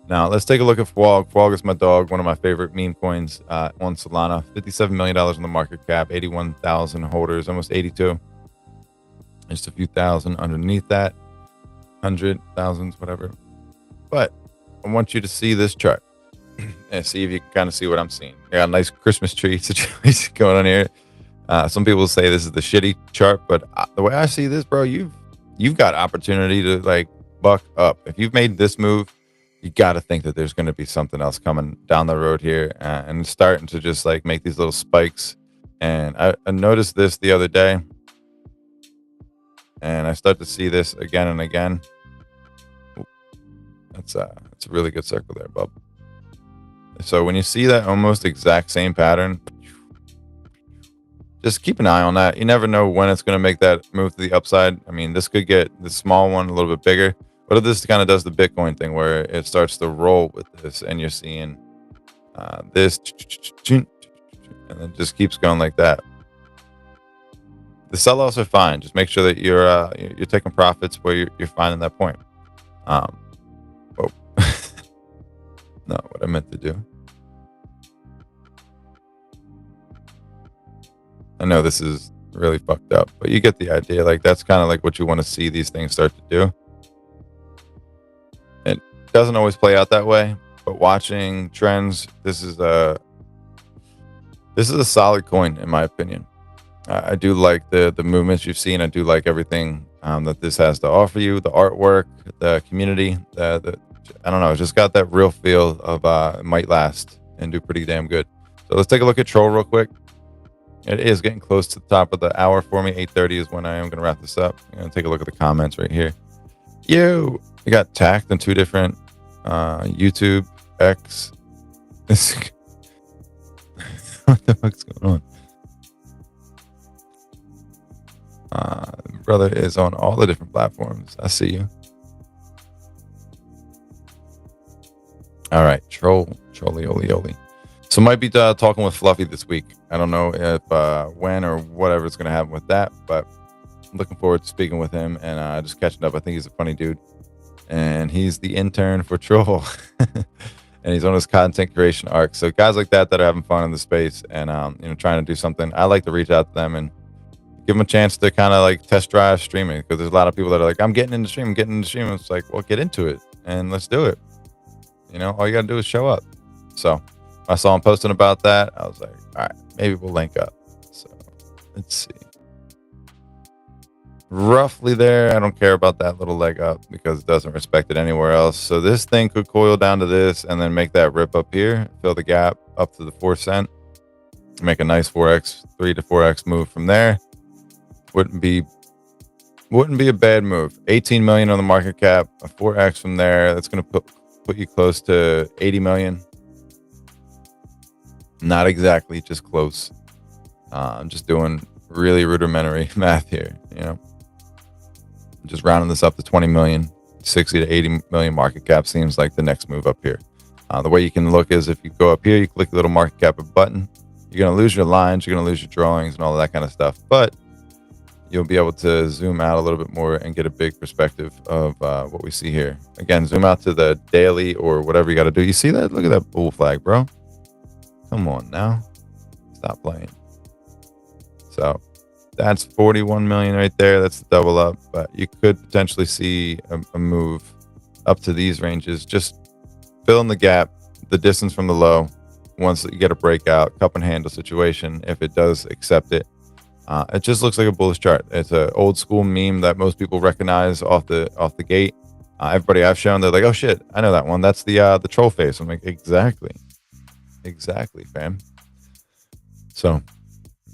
Now, let's take a look at FWOG. FWOG is my dog, one of my favorite meme coins on Solana. $57 million in the market cap, 81,000 holders, almost 82. Just a few thousand underneath that. 100,000s, whatever. But I want you to see this chart and see if you can kind of see what I'm seeing. I got a nice Christmas tree situation going on here. Some people say this is the shitty chart, but the way I see this, bro, you've got opportunity to like buck up. If you've made this move, you got to think that there's going to be something else coming down the road here, and starting to just like make these little spikes. And I noticed this the other day, and I start to see this again and again. It's a really good circle there, bub. So when you see that almost exact same pattern, just keep an eye on that. You never know when it's going to make that move to the upside. I mean, this could get the small one a little bit bigger. What if this kind of does the Bitcoin thing where it starts to roll with this, and you're seeing this, and then just keeps going like that. The sell-offs are fine. Just make sure that you're taking profits where you're finding that point. Oh, not what I meant to do. I know this is really fucked up, but you get the idea. Like, that's kind of like what you want to see these things start to do. It doesn't always play out that way, but watching trends, this is a solid coin in my opinion. I do like the movements you've seen. I do like everything that this has to offer you, the artwork, the community, I don't know, it's just got that real feel of it might last and do pretty damn good. So let's take a look at Troll real quick. It is getting close to the top of the hour for me. 8:30 is when I am going to wrap this up. I'm going to take a look at the comments right here. You got tagged in 2 different YouTube X. What the fuck's going on? Brother is on all the different platforms. I see you. All right, Trollioli. So might be talking with Fluffy this week. I don't know if when or whatever is going to happen with that, but I'm looking forward to speaking with him and just catching up. I think he's a funny dude, and he's the intern for Troll, and he's on his content creation arc. So guys like that are having fun in the space and trying to do something. I like to reach out to them and give them a chance to kind of like test drive streaming, because there's a lot of people that are like, I'm getting into streaming. It's like, well, get into it and let's do it. All you got to do is show up. So I saw him posting about that. I was like, all right, maybe we'll link up. So let's see. Roughly there. I don't care about that little leg up because it doesn't respect it anywhere else. So this thing could coil down to this and then make that rip up here, fill the gap up to the 4 cent, make a nice 4x, 3 to 4x move from there. Wouldn't be a bad move. 18 million on the market cap, a 4x from there. That's going to put you close to 80 million. Not exactly, just close. I'm just doing really rudimentary math here, just rounding this up to 20 million. 60 to 80 million market cap seems like the next move up here. The way you can look is if you go up here, you click the little market cap button, you're going to lose your lines, you're going to lose your drawings and all of that kind of stuff, but you'll be able to zoom out a little bit more and get a big perspective of what we see here. Again, zoom out to the daily or whatever you got to do. You see that? Look at that bull flag, bro. Come on now. Stop playing. So that's 41 million right there. That's the double up, but you could potentially see a move up to these ranges. Just fill in the gap, the distance from the low. Once you get a breakout, cup and handle situation, if it does accept it. It just looks like a bullish chart. It's an old school meme that most people recognize off the gate. Everybody I've shown, they're like, "Oh shit, I know that one. That's the troll face." I'm like, exactly, fam. So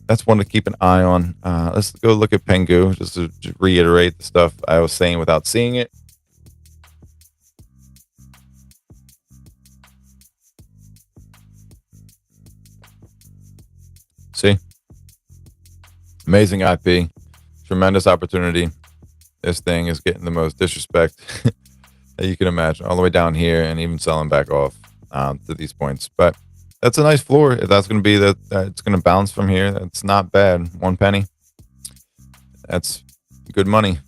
that's one to keep an eye on. Let's go look at Pengu just to reiterate the stuff I was saying without seeing it. See? Amazing IP, tremendous opportunity. This thing is getting the most disrespect that you can imagine, all the way down here, and even selling back off to these points. But that's a nice floor. If that's going to be that, it's going to bounce from here. That's not bad. 1 penny. That's good money.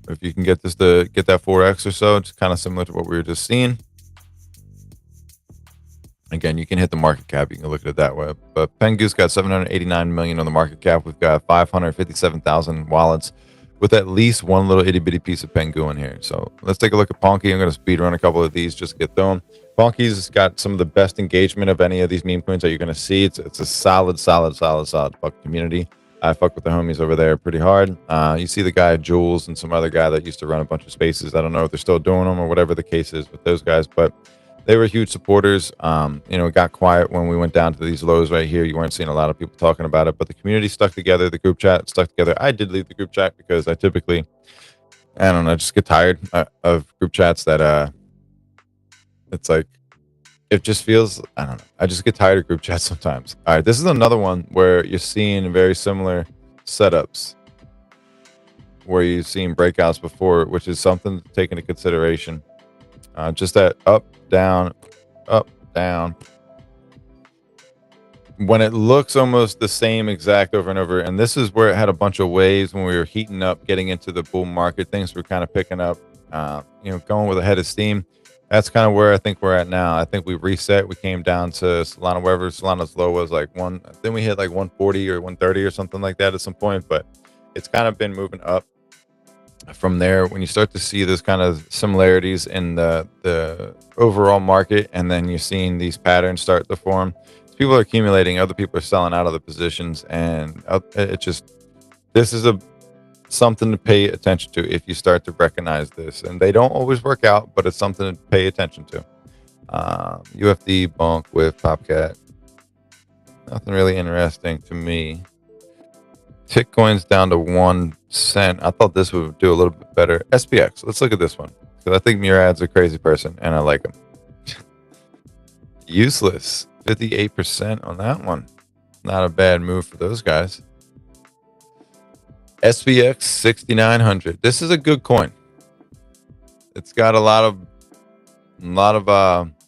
If you can get this to get that 4x or so, it's kind of similar to what we were just seeing. Again, you can hit the market cap. You can look at it that way. But Pengu's got 789 million on the market cap. We've got 557,000 wallets with at least one little itty bitty piece of Pengu in here. So let's take a look at Ponky. I'm going to speed run a couple of these just to get thrown. Bonky's got some of the best engagement of any of these meme coins that you're going to see. It's a solid fuck community. I fuck with the homies over there pretty hard. You see the guy Jules and some other guy that used to run a bunch of spaces. I don't know if they're still doing them or whatever the case is with those guys, but they were huge supporters. It got quiet when we went down to these lows right here. You weren't seeing a lot of people talking about it, but the community stuck together. The group chat stuck together. I did leave the group chat because I typically, I don't know, just get tired of group chats that it's like, it just feels, I don't know, I just get tired of group chats sometimes. All right, this is another one where you're seeing very similar setups where you've seen breakouts before, which is something to take into consideration. Just that up, down, when it looks almost the same exact over and over. And this is where it had a bunch of waves when we were heating up, getting into the bull market. Things were kind of picking up, going with a head of steam. That's kind of where I think we're at now. I think we reset. We came down to Solana, wherever Solana's low was, like then we hit like 140 or 130 or something like that at some point, but it's kind of been moving up from there. When you start to see this kind of similarities in the overall market, and then you're seeing these patterns start to form, people are accumulating, other people are selling out of the positions, and this is something to pay attention to if you start to recognize this. And they don't always work out, but it's something to pay attention to. UFD bonk with Popcat, nothing really interesting to me. Tickcoin's down to 1 cent. I thought this would do a little bit better. SPX, let's look at this one, because I think Murad's a crazy person and I like him. Useless, 58% on that one. Not a bad move for those guys. SPX 6900. This is a good coin. It's got a lot of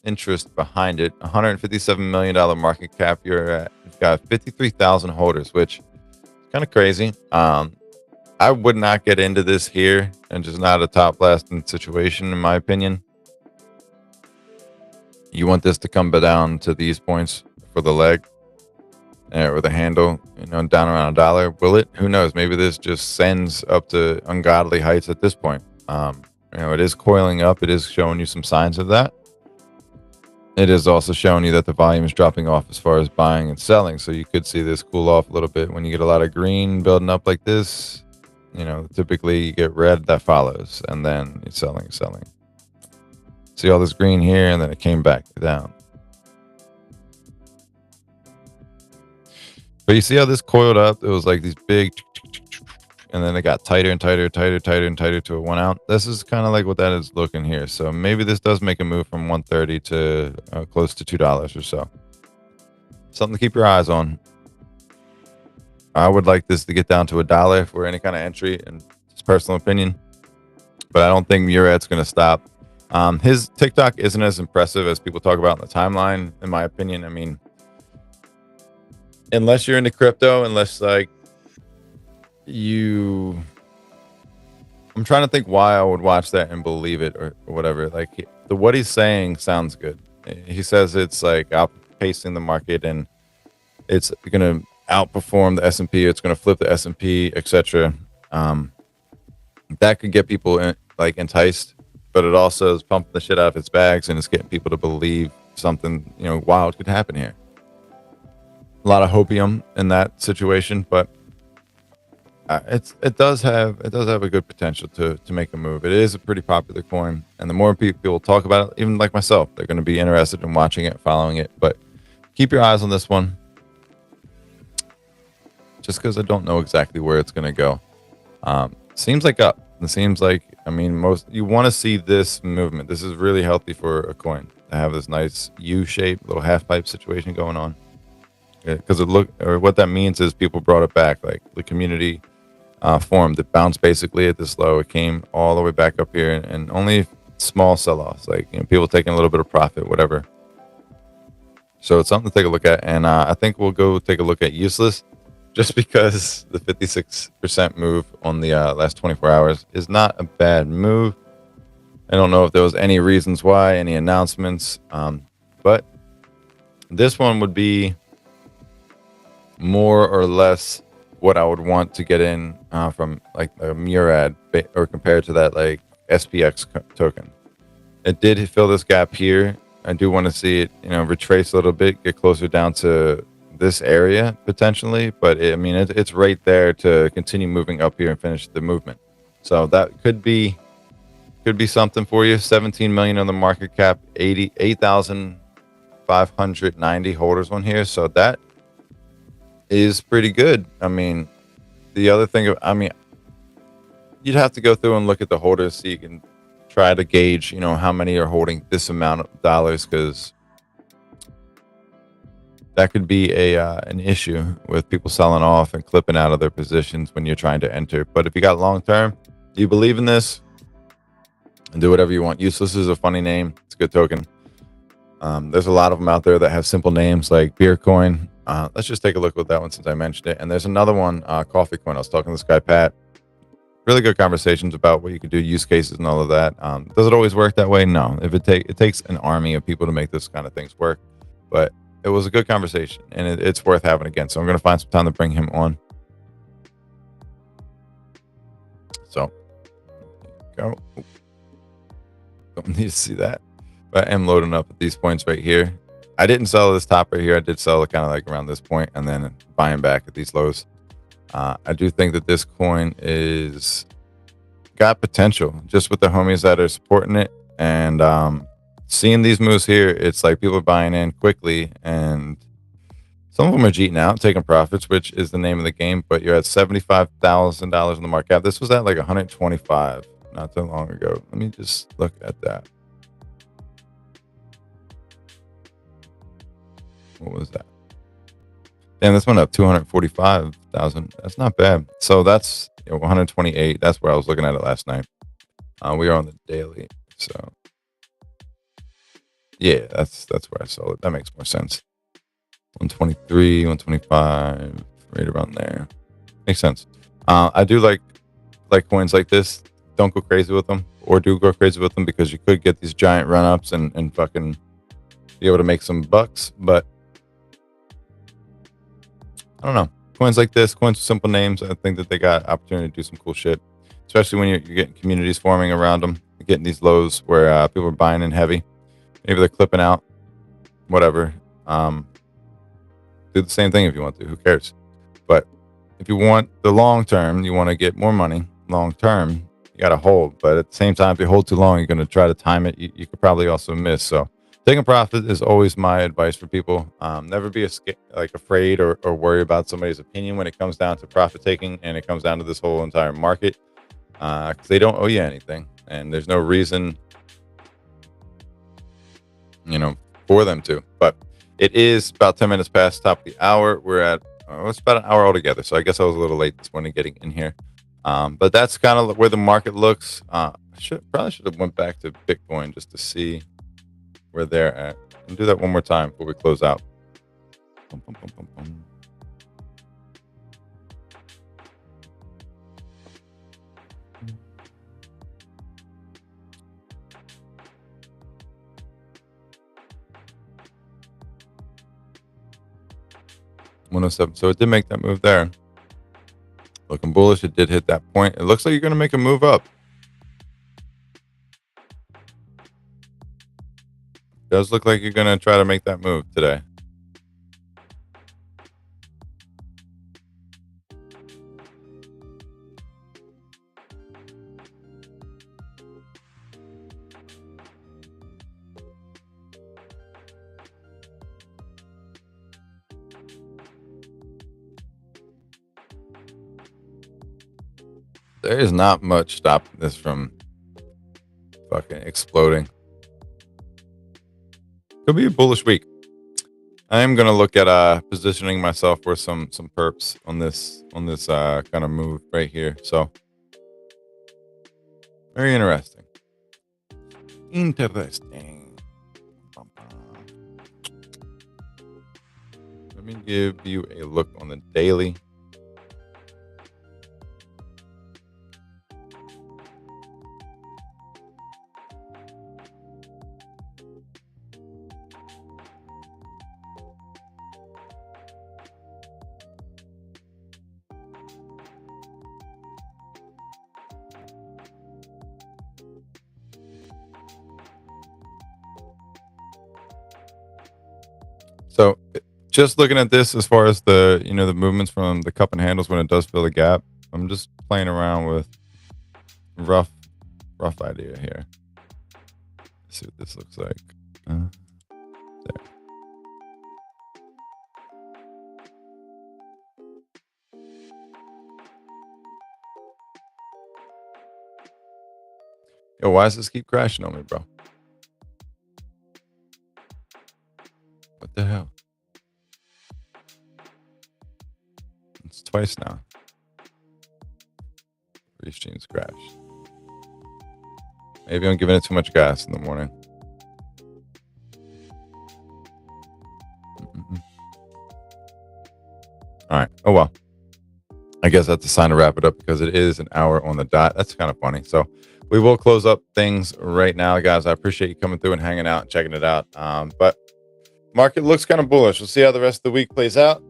interest behind it. $157 million market cap. You've got 53,000 holders, which is kind of crazy. I would not get into this here, and just not a top lasting situation in my opinion. You want this to come down to these points for the leg. Or the handle, down around $1. Will it? Who knows? Maybe this just sends up to ungodly heights at this point. It is coiling up. It is showing you some signs of that. It is also showing you that the volume is dropping off as far as buying and selling. So you could see this cool off a little bit. When you get a lot of green building up like this, typically you get red that follows, and then it's selling. See all this green here, and then it came back down. But you see how this coiled up? It was like these big, and then it got tighter and tighter to a 1 ounce. This is kind of like what that is looking here. So maybe this does make a move from 130 to close to $2 or so. Something to keep your eyes on. I would like this to get down to $1 for any kind of entry, in his personal opinion. But I don't think Murad's going to stop. His TikTok isn't as impressive as people talk about in the timeline, in my opinion. I mean, unless you're into crypto, I'm trying to think why I would watch that and believe it or whatever. Like, what he's saying sounds good. He says it's like outpacing the market and it's going to outperform the S&P. It's going to flip the S&P, etc. That could get people enticed, but it also is pumping the shit out of its bags and it's getting people to believe something wild could happen here. A lot of hopium in that situation, but it does have a good potential to make a move. It is a pretty popular coin, and the more people talk about it, even like myself, they're going to be interested in watching it, following it. But keep your eyes on this one, just because I don't know exactly where it's going to go. Seems like up. It seems like, you want to see this movement. This is really healthy for a coin to have this nice U-shaped little half pipe situation going on. Because what that means is people brought it back. Like the community formed. It bounced basically at this low. It came all the way back up here, and only small sell-offs. Like people taking a little bit of profit, whatever. So it's something to take a look at. And I think we'll go take a look at Useless, just because the 56% move on the last 24 hours is not a bad move. I don't know if there was any reasons why, any announcements, but this one would be more or less what I would want to get in from like a Murad, or compared to that like SPX token. It did fill this gap here. I do want to see it, retrace a little bit, get closer down to this area potentially. But it's right there to continue moving up here and finish the movement. So that could be something for you. 17 million on the market cap, 88,590 holders on here. So that is pretty good. The other thing, you'd have to go through and look at the holders so you can try to gauge, how many are holding this amount of dollars, because that could be an issue with people selling off and clipping out of their positions when you're trying to enter. But if you got long term, you believe in this, and do whatever you want. Useless is a funny name. It's a good token. There's a lot of them out there that have simple names like Beercoin. Let's just take a look at that one since I mentioned it. And there's another one, Coffee Coin. I was talking to this guy, Pat. Really good conversations about what you could do, use cases and all of that. Does it always work that way? No. It takes an army of people to make this kind of things work. But it was a good conversation, and it's worth having again. So I'm going to find some time to bring him on. So, go. Don't need to see that. But I am loading up at these points right here. I didn't sell this top right here. I did sell it kind of like around this point and then buying back at these lows. I do think that this coin is got potential just with the homies that are supporting it. And seeing these moves here, it's like people are buying in quickly, and some of them are cheating out, taking profits, which is the name of the game. But you're at $75,000 in the market cap. This was at like 125 not too long ago. Let me just look at that. What was that? Damn, this went up 245,000. That's not bad. So that's 128. That's where I was looking at it last night. We are on the daily, so yeah, that's where I saw it. That makes more sense. 123, 125, right around there. Makes sense. I do like coins like this. Don't go crazy with them, or do go crazy with them, because you could get these giant run ups and fucking be able to make some bucks. But I don't know. Coins like this, coins with simple names, I think that they got opportunity to do some cool shit, especially when you're getting communities forming around them. You're getting these lows where people are buying in heavy. Maybe they're clipping out, whatever. Do the same thing if you want to. Who cares? But if you want the long term, you want to get more money long term, you got to hold. But at the same time, if you hold too long, you're going to try to time it. You could probably also miss. So taking profit is always my advice for people. Never be afraid or worry about somebody's opinion when it comes down to profit taking, and it comes down to this whole entire market, because they don't owe you anything, and there's no reason, for them to. But it is about 10 minutes past top of the hour. We're at it's about an hour altogether, so I guess I was a little late this morning getting in here. But that's kind of where the market looks. Probably should have went back to Bitcoin just to see where they're at, and do that one more time before we close out. Bum, bum, bum, bum, bum. $107. So it did make that move there. Looking bullish. It did hit that point. It looks like you're going to make a move up. Does look like you're going to try to make that move today. There is not much stopping this from fucking exploding. Could be a bullish week. I am gonna look at positioning myself for some perps on this kind of move right here. So very interesting. Interesting. Let me give you a look on the daily. So just looking at this as far as the the movements from the cup and handles when it does fill the gap, I'm just playing around with rough idea here. Let's see what this looks like. There. Yo, why does this keep crashing on me, bro? What the hell? It's twice now. Restream's crashed. Maybe I'm giving it too much gas in the morning. All right. Oh, well. I guess that's a sign to wrap it up because it is an hour on the dot. That's kind of funny. So we will close up things right now, guys. I appreciate you coming through and hanging out and checking it out. But market looks kind of bullish. We'll see how the rest of the week plays out.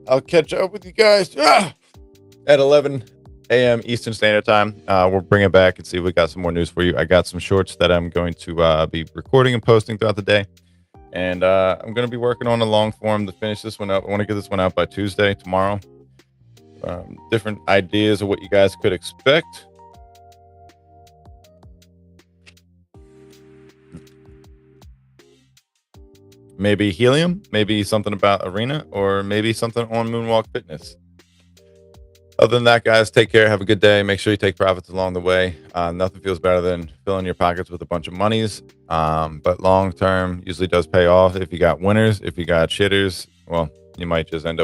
I'll catch up with you guys at 11 a.m. Eastern Standard Time. We'll bring it back and see if we got some more news for you. I got some shorts that I'm going to be recording and posting throughout the day. And I'm going to be working on a long form to finish this one up. I want to get this one out by Tuesday, tomorrow. Different ideas of what you guys could expect. Maybe helium, maybe something about Arena, or maybe something on Moonwalk Fitness. Other than that, guys, take care. Have a good day. Make sure you take profits along the way. Nothing feels better than filling your pockets with a bunch of monies. But long term usually does pay off. If you got winners, if you got shitters, well, you might just end up